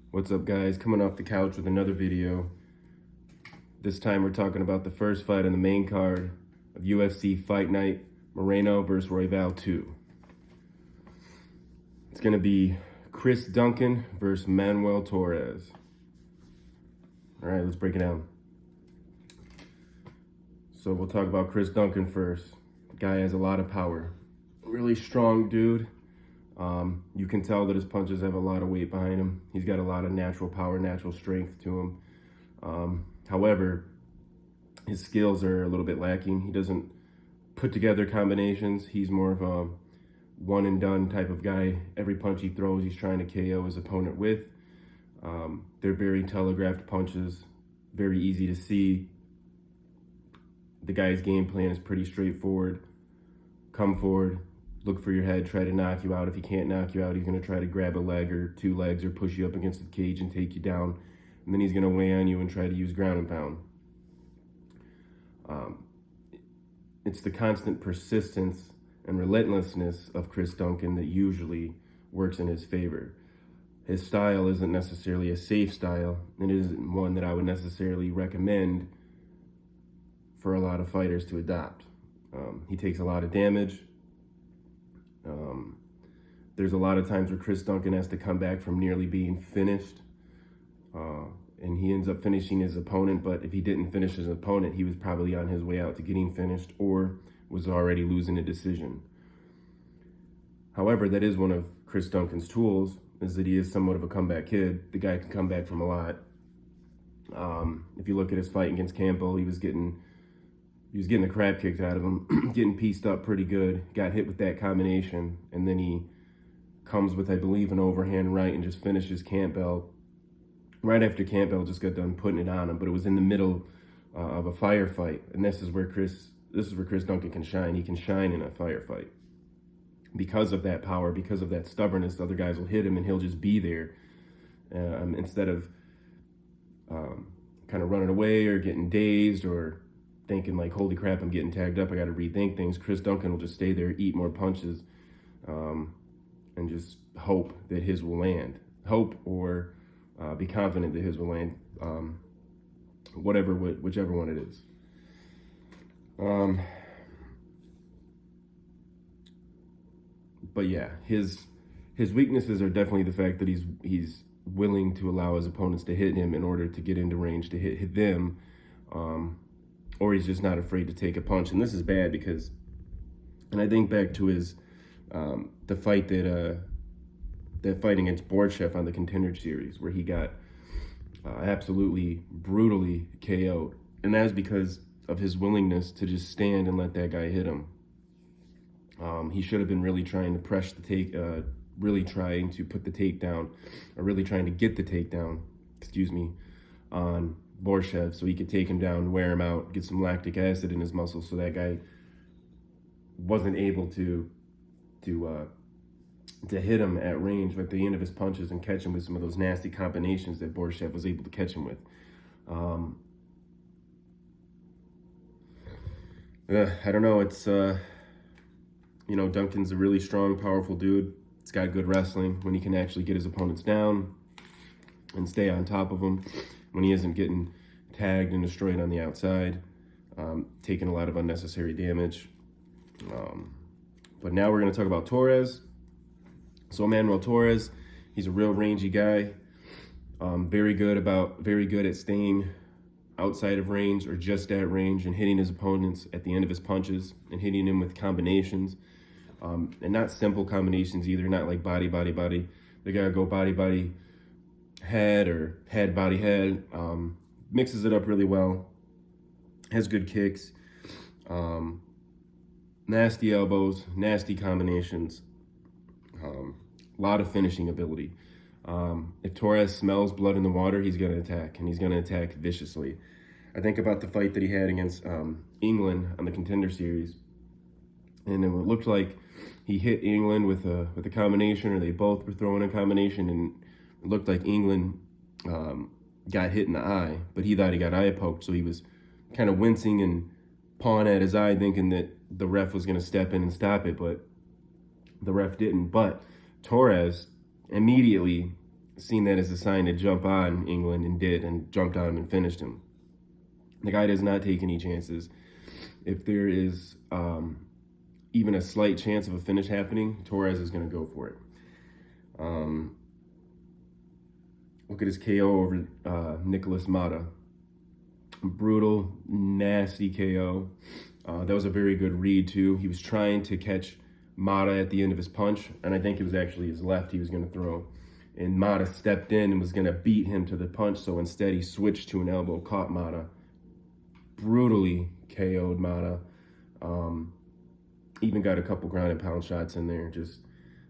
What's up, guys? Coming off the couch with another video. This time we're talking about the first fight on the main card of UFC Fight Night, Moreno Vs Royval 2. It's going to be Chris Duncan versus Manuel Torres. All right, let's break it down. So we'll talk about Chris Duncan first. The guy has a lot of power. Really strong dude. You can tell that his punches have a lot of weight behind him. He's got a lot of natural power, natural strength to him. However, his skills are a little bit lacking. He doesn't put together combinations. He's more of a one and done type of guy. Every punch he throws, he's trying to KO his opponent with. They're very telegraphed punches, very easy to see. The guy's game plan is pretty straightforward. Come forward, look for your head, try to knock you out. If he can't knock you out, he's going to try to grab a leg or two legs or push you up against the cage and take you down. And then he's going to weigh on you and try to use ground and pound. It's the constant persistence and relentlessness of Chris Duncan that usually works in his favor. His style isn't necessarily a safe style, and it isn't one that I would necessarily recommend for a lot of fighters to adopt. He takes a lot of damage. There's a lot of times where Chris Duncan has to come back from nearly being finished, and he ends up finishing his opponent, but if he didn't finish his opponent, he was probably on his way out to getting finished or was already losing a decision. However, that is one of Chris Duncan's tools, is that he is somewhat of a comeback kid. The guy can come back from a lot. If you look at his fight against Campbell, he was getting the crap kicked out of him, getting pieced up pretty good, got hit with that combination, and then he comes with, I believe, an overhand right and just finishes Campbell. Right after Campbell just got done putting it on him, but it was in the middle of a firefight, and this is where Chris Duncan can shine. He can shine in a firefight. Because of that power, because of that stubbornness, other guys will hit him and he'll just be there. Instead of kind of running away or getting dazed or thinking like, holy crap, I'm getting tagged up, I got to rethink things. Chris Duncan will just stay there, eat more punches, and just hope that his will land. Hope or be confident that his will land, whichever one it is. But yeah, his weaknesses are definitely the fact that he's willing to allow his opponents to hit him in order to get into range to hit them, or he's just not afraid to take a punch. And this is bad because, and I think back to his the fight that fight against Borchev on the Contender Series, where he got absolutely brutally KO'd, and that's because of his willingness to just stand and let that guy hit him. He should have been really trying to press the really trying to put the takedown, or really trying to get the takedown, on Borchev so he could take him down, wear him out, get some lactic acid in his muscles so that guy wasn't able to hit him at range at the end of his punches and catch him with some of those nasty combinations that Borchev was able to catch him with. I don't know, it's Duncan's a really strong, powerful dude. He's got good wrestling when he can actually get his opponents down and stay on top of them, when he isn't getting tagged and destroyed on the outside, taking a lot of unnecessary damage. But now we're going to talk about Torres. So Manuel Torres, he's a real rangy guy, very good at staying outside of range or just at range and hitting his opponents at the end of his punches and hitting him with combinations, and not simple combinations either, not like body, body, body. They gotta go body, body, head, or head, body, head. Mixes it up really well, has good kicks, nasty elbows, nasty combinations, a lot of finishing ability. If Torres smells blood in the water, he's going to attack, and he's going to attack viciously. I think about the fight that he had against England on the Contender Series, and it looked like he hit England with a combination, or they both were throwing a combination, and it looked like England got hit in the eye, but he thought he got eye poked, so he was kind of wincing and pawing at his eye, thinking that the ref was going to step in and stop it, but the ref didn't. But Torres immediately seen that as a sign to jump on England, and did, and jumped on him and finished him. The guy does not take any chances. If there is even a slight chance of a finish happening, Torres is going to go for it. Look at his KO over Nicholas Mata. Brutal, nasty KO. That was a very good read, too. He was trying to catch Mata at the end of his punch, and I think it was actually his left he was going to throw. And Mata stepped in and was going to beat him to the punch, so instead he switched to an elbow, caught Mata. Brutally KO'd Mata. Even got a couple ground and pound shots in there. Just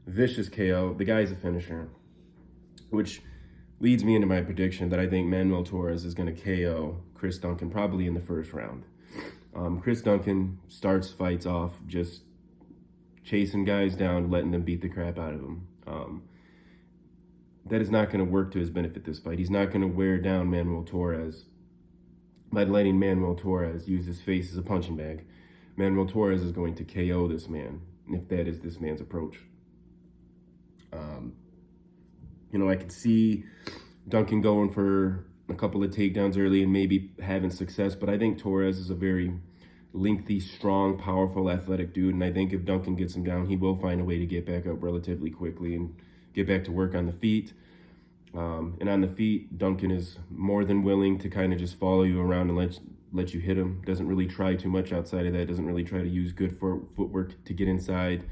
vicious KO. The guy's a finisher, which leads me into my prediction that I think Manuel Torres is going to KO Chris Duncan probably in the first round. Chris Duncan starts fights off just chasing guys down, letting them beat the crap out of him. That is not going to work to his benefit this fight. He's not going to wear down Manuel Torres by letting Manuel Torres use his face as a punching bag. Manuel Torres is going to KO this man, if that is this man's approach. I could see Duncan going for a couple of takedowns early and maybe having success, but I think Torres is a very lengthy, strong, powerful, athletic dude, and I think if Duncan gets him down, he will find a way to get back up relatively quickly and get back to work on the feet. And on the feet, Duncan is more than willing to kind of just follow you around and let you hit him. Doesn't really try too much outside of that. Doesn't really try to use good footwork to get inside,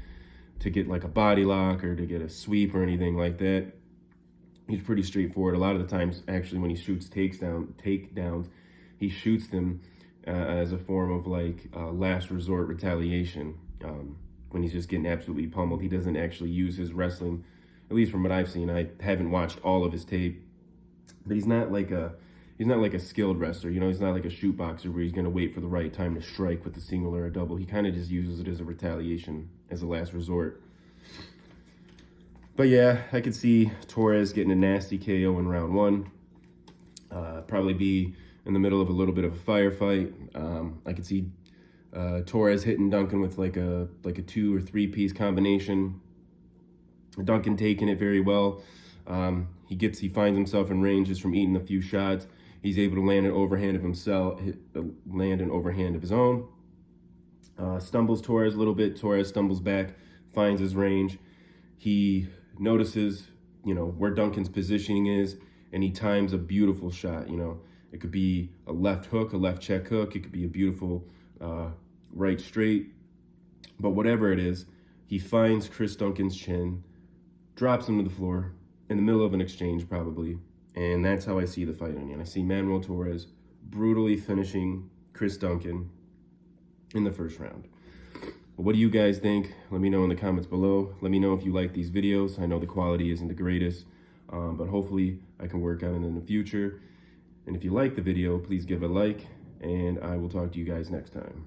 to get like a body lock or to get a sweep or anything like that. He's pretty straightforward. A lot of the times, actually, when he shoots takedowns, he shoots them as a form of like last resort retaliation. When he's just getting absolutely pummeled, he doesn't actually use his wrestling. At least from what I've seen, I haven't watched all of his tape, but he's not like a skilled wrestler. He's not like a shoot boxer where he's going to wait for the right time to strike with a single or a double. He kind of just uses it as a retaliation, as a last resort. But yeah, I could see Torres getting a nasty KO in round one. Probably be in the middle of a little bit of a firefight. I could see Torres hitting Duncan with like a 2 or 3 piece combination. Duncan taking it very well. He finds himself in range just from eating a few shots. He's able to land an overhand of himself, land an overhand of his own. Stumbles Torres a little bit. Torres stumbles back, finds his range. He notices, where Duncan's positioning is, and he times a beautiful shot. It could be a left hook, a left check hook. It could be a beautiful right straight. But whatever it is, he finds Chris Duncan's chin, drops him to the floor in the middle of an exchange probably. And that's how I see the fight ending. I see Manuel Torres brutally finishing Chris Duncan in the first round. What do you guys think? Let me know in the comments below. Let me know if you like these videos. I know the quality isn't the greatest, but hopefully I can work on it in the future. And if you like the video, please give a like, and I will talk to you guys next time.